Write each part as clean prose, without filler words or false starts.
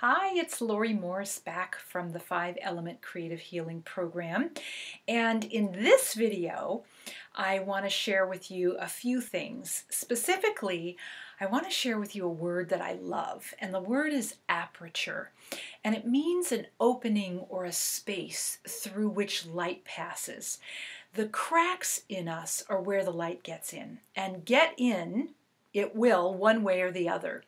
Hi, it's Lori Morris back from the 5-Element Creative Healing Program. And in this video, I want to share with you a few things. Specifically, I want to share with you a word that I love, and the word is aperture. And it means an opening or a space through which light passes. The cracks in us are where the light gets in, and get in, it will, one way or the other.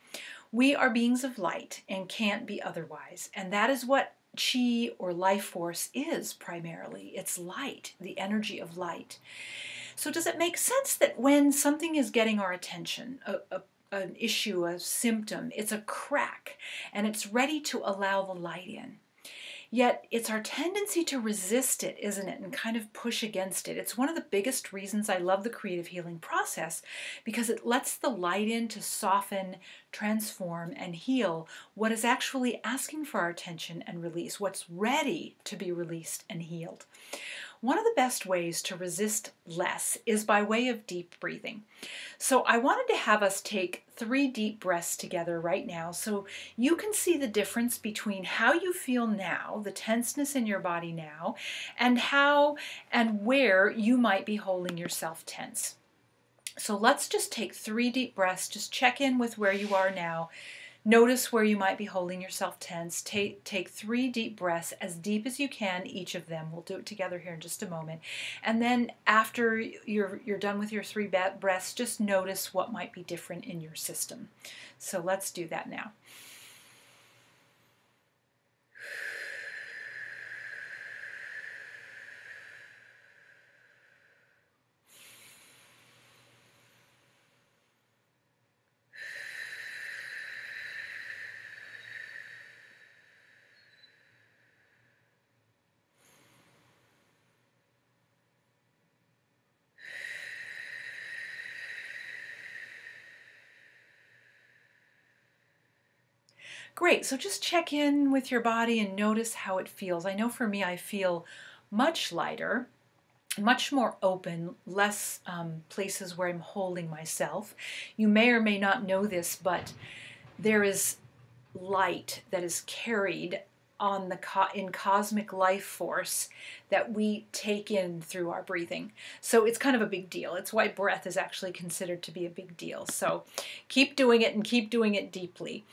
We are beings of light and can't be otherwise. And that is what chi or life force is primarily. It's light, the energy of light. So does it make sense that when something is getting our attention, an issue, a symptom, it's a crack and it's ready to allow the light in? Yet it's our tendency to resist it, isn't it, and kind of push against it. It's one of the biggest reasons I love the creative healing process, because it lets the light in to soften, transform, and heal what is actually asking for our attention and release, what's ready to be released and healed. One of the best ways to resist less is by way of deep breathing. So I wanted to have us take 3 deep breaths together right now so you can see the difference between how you feel now, the tenseness in your body now, and how and where you might be holding yourself tense. So let's just take 3 deep breaths, just check in with where you are now. Notice where you might be holding yourself tense. Take 3 deep breaths, as deep as you can, each of them. We'll do it together here in just a moment. And then after you're done with your 3 breaths, just notice what might be different in your system. So let's do that now. Great, so just check in with your body and notice how it feels. I know for me, I feel much lighter, much more open, less places where I'm holding myself. You may or may not know this, but there is light that is carried on in cosmic life force that we take in through our breathing. So it's kind of a big deal. It's why breath is actually considered to be a big deal. So keep doing it and keep doing it deeply.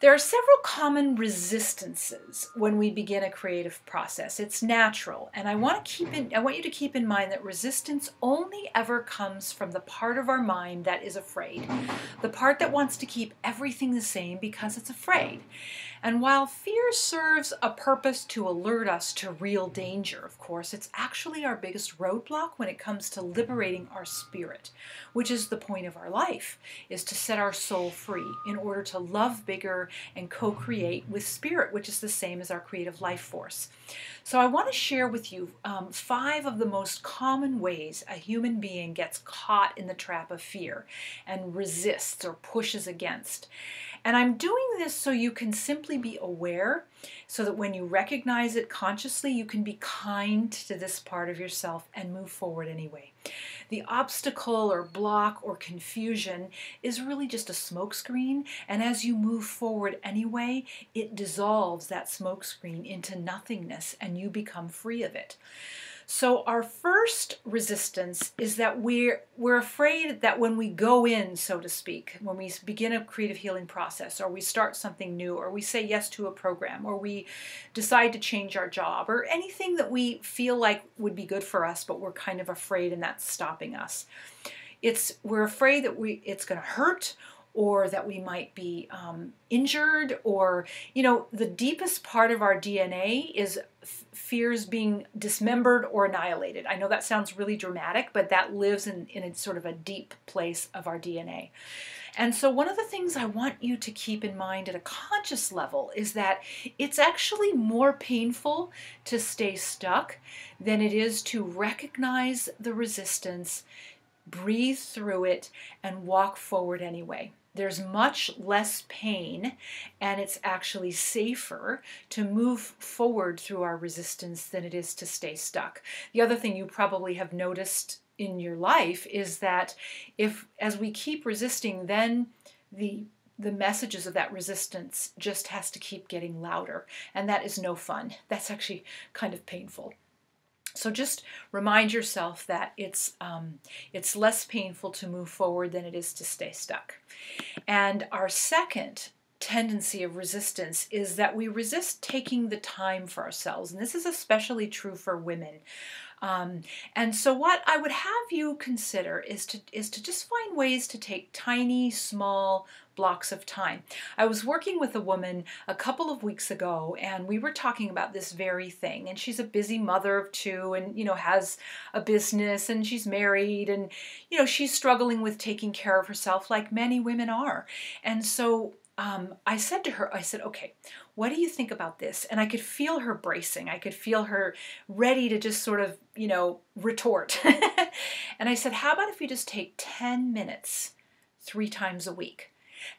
There are several common resistances when we begin a creative process. It's natural, and I want you to keep in mind that resistance only ever comes from the part of our mind that is afraid, the part that wants to keep everything the same because it's afraid. And while fear serves a purpose to alert us to real danger, of course, it's actually our biggest roadblock when it comes to liberating our spirit, which is the point of our life, is to set our soul free in order to love bigger and co-create with spirit, which is the same as our creative life force. So I want to share with you 5 of the most common ways a human being gets caught in the trap of fear and resists or pushes against. And I'm doing this so you can simply be aware, so that when you recognize it consciously, you can be kind to this part of yourself and move forward anyway. The obstacle or block or confusion is really just a smokescreen, and as you move forward anyway, it dissolves that smokescreen into nothingness and you become free of it. So our first resistance is that we're afraid that when we go in, so to speak, when we begin a creative healing process, or we start something new, or we say yes to a program, or we decide to change our job, or anything that we feel like would be good for us, but we're kind of afraid and that's stopping us. We're afraid that it's going to hurt, or that we might be injured, or, the deepest part of our DNA is fears being dismembered or annihilated. I know that sounds really dramatic, but that lives in a sort of a deep place of our DNA. And so one of the things I want you to keep in mind at a conscious level is that it's actually more painful to stay stuck than it is to recognize the resistance, breathe through it, and walk forward anyway. There's much less pain, and it's actually safer to move forward through our resistance than it is to stay stuck. The other thing you probably have noticed in your life is that as we keep resisting, then the the messages of that resistance just has to keep getting louder. And that is no fun. That's actually kind of painful. So just remind yourself that it's less painful to move forward than it is to stay stuck. And our second tendency of resistance is that we resist taking the time for ourselves. And this is especially true for women. And so what I would have you consider is to just find ways to take tiny, small blocks of time. I was working with a woman a couple of weeks ago, and we were talking about this very thing. And she's a busy mother of two, and has a business, and she's married, and she's struggling with taking care of herself, like many women are. And so I said to her, okay, what do you think about this? And I could feel her bracing. I could feel her ready to just sort of, retort. And I said, how about if you just take 10 minutes 3 times a week?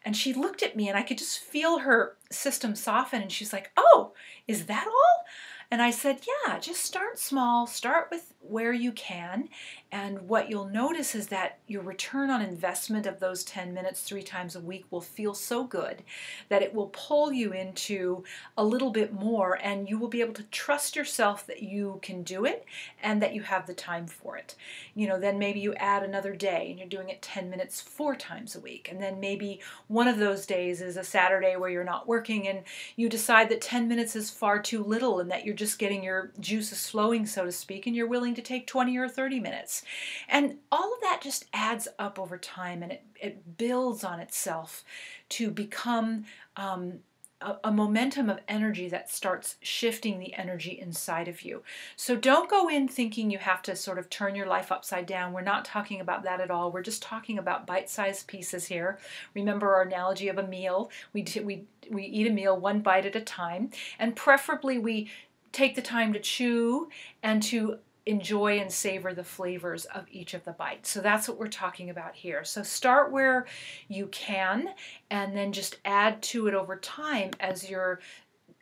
And she looked at me, and I could just feel her system soften. And she's like, oh, is that all? And I said, yeah, just start small, start with where you can. And what you'll notice is that your return on investment of those 10 minutes 3 times a week will feel so good that it will pull you into a little bit more, and you will be able to trust yourself that you can do it and that you have the time for it. Then maybe you add another day and you're doing it 10 minutes 4 times a week. And then maybe one of those days is a Saturday where you're not working and you decide that 10 minutes is far too little and that you're just getting your juices flowing, so to speak, and you're willing to take 20 or 30 minutes. And all of that just adds up over time, and it builds on itself to become a momentum of energy that starts shifting the energy inside of you. So don't go in thinking you have to sort of turn your life upside down. We're not talking about that at all. We're just talking about bite-sized pieces here. Remember our analogy of a meal. We eat a meal 1 bite at a time, and preferably we take the time to chew and to enjoy and savor the flavors of each of the bites. So that's what we're talking about here. So start where you can, and then just add to it over time as your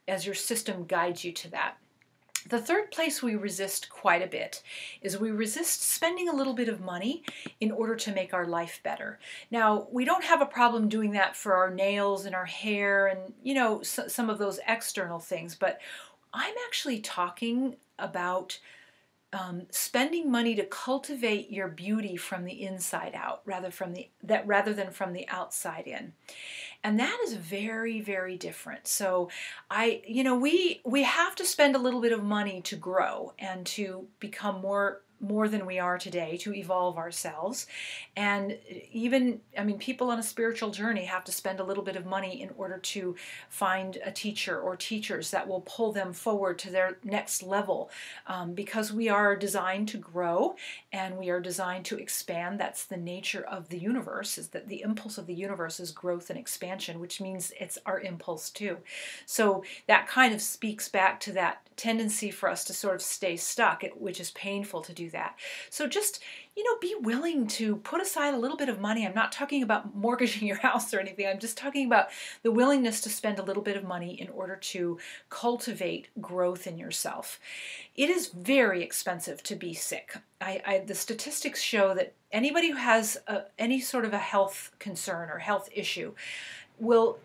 system guides you to that. The third place we resist quite a bit is we resist spending a little bit of money in order to make our life better. Now, we don't have a problem doing that for our nails and our hair and, some of those external things, but I'm actually talking about spending money to cultivate your beauty from the inside out rather than from the outside in. And that is very, very different. So we have to spend a little bit of money to grow and to become more than we are today, to evolve ourselves. And people on a spiritual journey have to spend a little bit of money in order to find a teacher or teachers that will pull them forward to their next level, because we are designed to grow and we are designed to expand. That's the nature of the universe, is that the impulse of the universe is growth and expansion, which means it's our impulse too. So that kind of speaks back to that tendency for us to sort of stay stuck, which is painful to do that. So just, be willing to put aside a little bit of money. I'm not talking about mortgaging your house or anything. I'm just talking about the willingness to spend a little bit of money in order to cultivate growth in yourself. It is very expensive to be sick. The statistics show that anybody who has any sort of a health concern or health issue will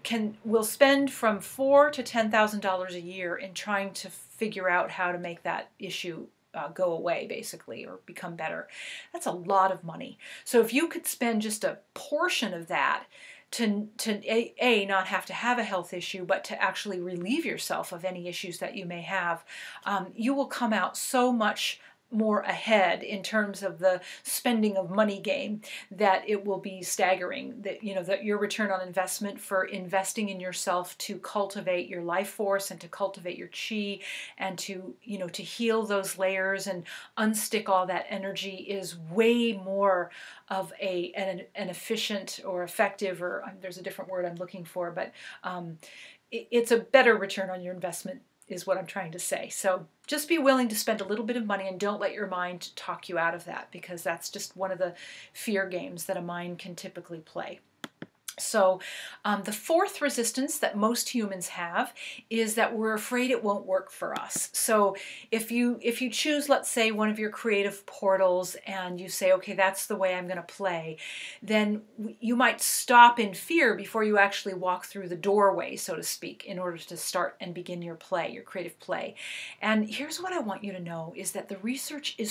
spend from $4,000 to $10,000 a year in trying to figure out how to make that issue go away, basically, or become better. That's a lot of money. So if you could spend just a portion of that to not have to have a health issue, but to actually relieve yourself of any issues that you may have, you will come out so much more ahead in terms of the spending of money game that it will be staggering. That your return on investment for investing in yourself to cultivate your life force and to cultivate your chi and to heal those layers and unstick all that energy is way more of an efficient or effective, or there's a different word I'm looking for, but it's a better return on your investment is what I'm trying to say. So just be willing to spend a little bit of money and don't let your mind talk you out of that, because that's just one of the fear games that a mind can typically play. So the fourth resistance that most humans have is that we're afraid it won't work for us. So if you choose, let's say, one of your creative portals and you say, okay, that's the way I'm going to play, then you might stop in fear before you actually walk through the doorway, so to speak, in order to start and begin your play, your creative play. And here's what I want you to know is that the research is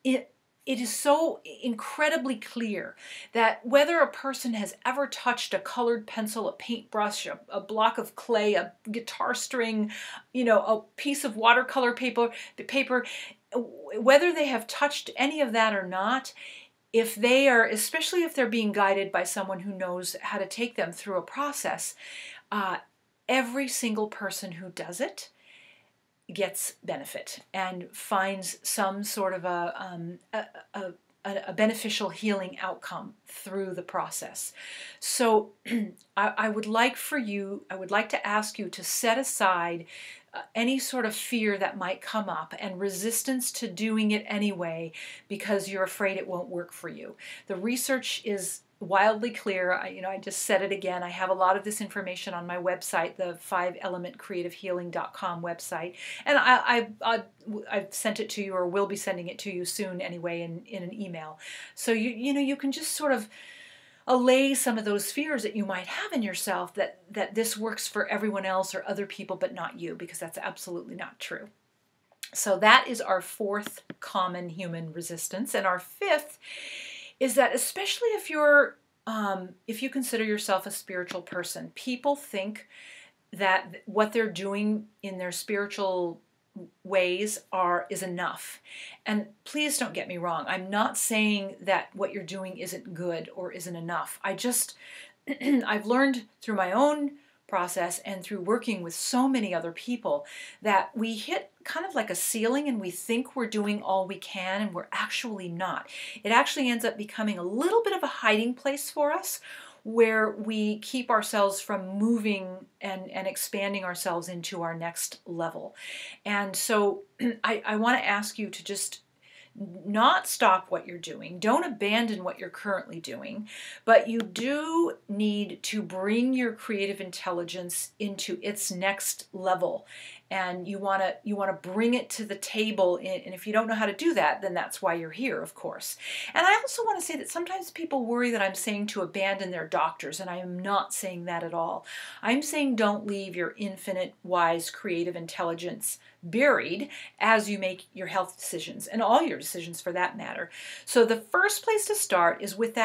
it is so incredibly clear that whether a person has ever touched a colored pencil, a paintbrush, a block of clay, a guitar string, a piece of watercolor paper, whether they have touched any of that or not, if they are, especially if they're being guided by someone who knows how to take them through a process, uh, every single person who does it gets benefit and finds some sort of a beneficial healing outcome through the process. So I would like to ask you to set aside any sort of fear that might come up and resistance to doing it anyway because you're afraid it won't work for you. The research is wildly clear. I just said it again. I have a lot of this information on my website, the 5elementcreativehealing.com website, and I've sent it to you, or will be sending it to you soon anyway, in an email. So you can just sort of allay some of those fears that you might have in yourself that this works for everyone else or other people but not you, because that's absolutely not true. So that is our fourth common human resistance. And our fifth is that, especially if you consider yourself a spiritual person, people think that what they're doing in their spiritual ways is enough. And please don't get me wrong. I'm not saying that what you're doing isn't good or isn't enough. I've learned through my own process and through working with so many other people that we hit kind of like a ceiling and we think we're doing all we can, and we're actually not. It actually ends up becoming a little bit of a hiding place for us, where we keep ourselves from moving and expanding ourselves into our next level. And so I want to ask you to just not stop what you're doing. Don't abandon what you're currently doing, but you do need to bring your creative intelligence into its next level. And you want to bring it to the table. And if you don't know how to do that, then that's why you're here, of course. And I also want to say that sometimes people worry that I'm saying to abandon their doctors, and I am not saying that at all. I'm saying don't leave your infinite, wise, creative intelligence buried as you make your health decisions, and all your decisions for that matter. So the first place to start is with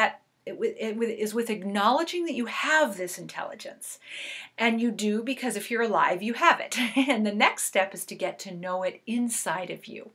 acknowledging that you have this intelligence. And you do, because if you're alive, you have it. And the next step is to get to know it inside of you,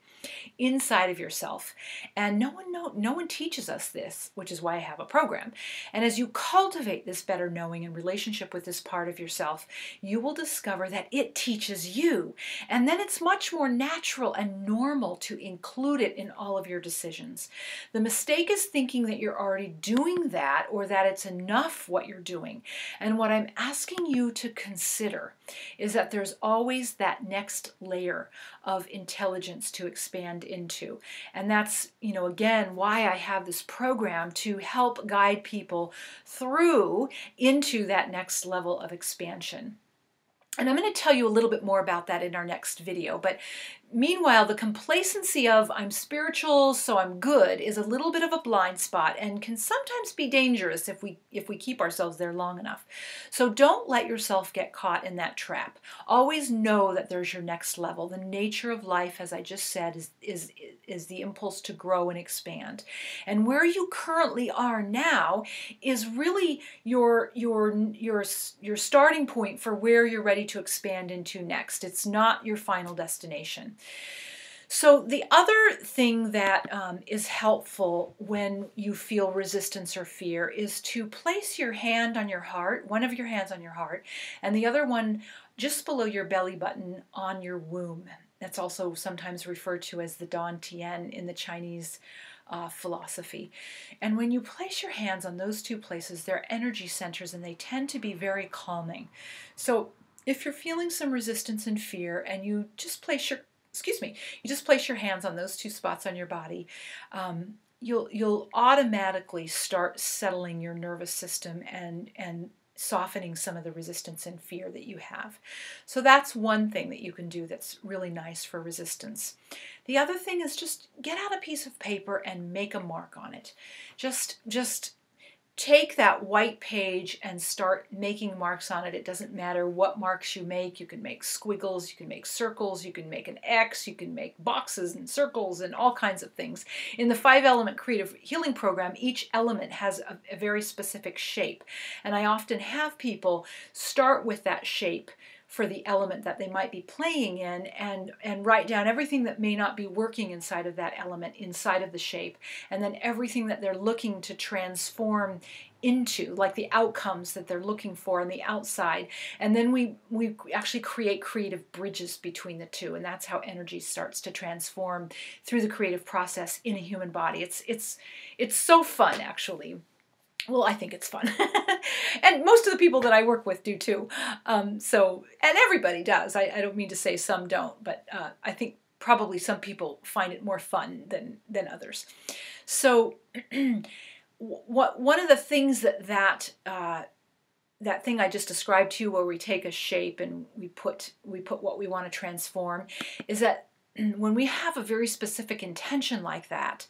inside of yourself. And no one teaches us this, which is why I have a program. And as you cultivate this better knowing and relationship with this part of yourself, you will discover that it teaches you. And then it's much more natural and normal to include it in all of your decisions. The mistake is thinking that you're already doing that, or that it's enough what you're doing. And what I'm asking you to consider is that there's always that next layer of intelligence to expand into. And that's, again, why I have this program to help guide people through into that next level of expansion. And I'm going to tell you a little bit more about that in our next video. But meanwhile, the complacency of I'm spiritual, so I'm good, is a little bit of a blind spot and can sometimes be dangerous if we keep ourselves there long enough. So don't let yourself get caught in that trap. Always know that there's your next level. The nature of life, as I just said, is the impulse to grow and expand. And where you currently are now is really your starting point for where you're ready to expand into next. It's not your final destination. So the other thing that is helpful when you feel resistance or fear is to place your hand on your heart, one of your hands on your heart, and the other one just below your belly button on your womb. That's also sometimes referred to as the Dantian in the Chinese philosophy. And when you place your hands on those two places, they're energy centers and they tend to be very calming. So if you're feeling some resistance and fear and you just place your hands on those two spots on your body, you'll automatically start settling your nervous system and softening some of the resistance and fear that you have. So that's one thing that you can do that's really nice for resistance. The other thing is just get out a piece of paper and make a mark on it. Just take that white page and start making marks on it. It doesn't matter what marks you make. You can make squiggles, you can make circles, you can make an X, you can make boxes and circles and all kinds of things. In the 5-element creative healing program, each element has a very specific shape. And I often have people start with that shape for the element that they might be playing in, and write down everything that may not be working inside of that element, inside of the shape, and then everything that they're looking to transform into, like the outcomes that they're looking for on the outside. And then we actually create creative bridges between the two, and that's how energy starts to transform through the creative process in a human body. It's so fun, actually. Well, I think it's fun. And most of the people that I work with do too. And everybody does. I don't mean to say some don't, but I think probably some people find it more fun than others. So one of the things that thing I just described to you, where we take a shape and we put what we want to transform, is that when we have a very specific intention like that,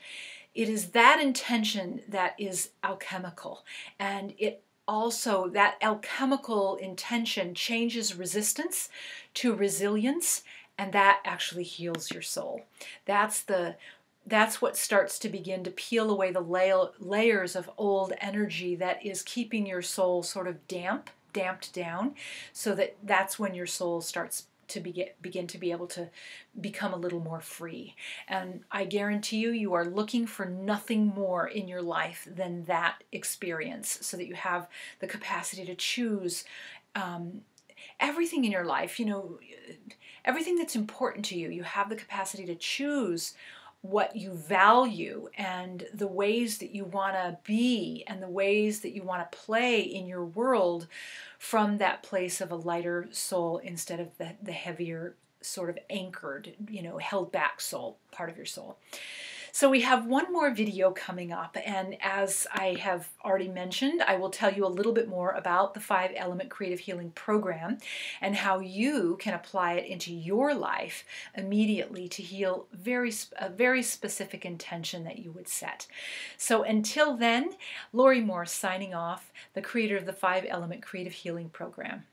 it is that intention that is alchemical, and it also, that alchemical intention changes resistance to resilience, and that actually heals your soul. That's what starts to begin to peel away the layers of old energy that is keeping your soul sort of damped down, so that's when your soul starts to begin to be able to become a little more free. And I guarantee you are looking for nothing more in your life than that experience, so that you have the capacity to choose everything in your life, everything that's important to you. You have the capacity to choose what you value and the ways that you want to be and the ways that you want to play in your world, from that place of a lighter soul instead of the heavier, sort of anchored, held back soul, part of your soul. So we have one more video coming up, and as I have already mentioned, I will tell you a little bit more about the 5-element creative healing program and how you can apply it into your life immediately to heal a very specific intention that you would set. So until then, Lori Moore signing off, the creator of the 5-element creative healing program.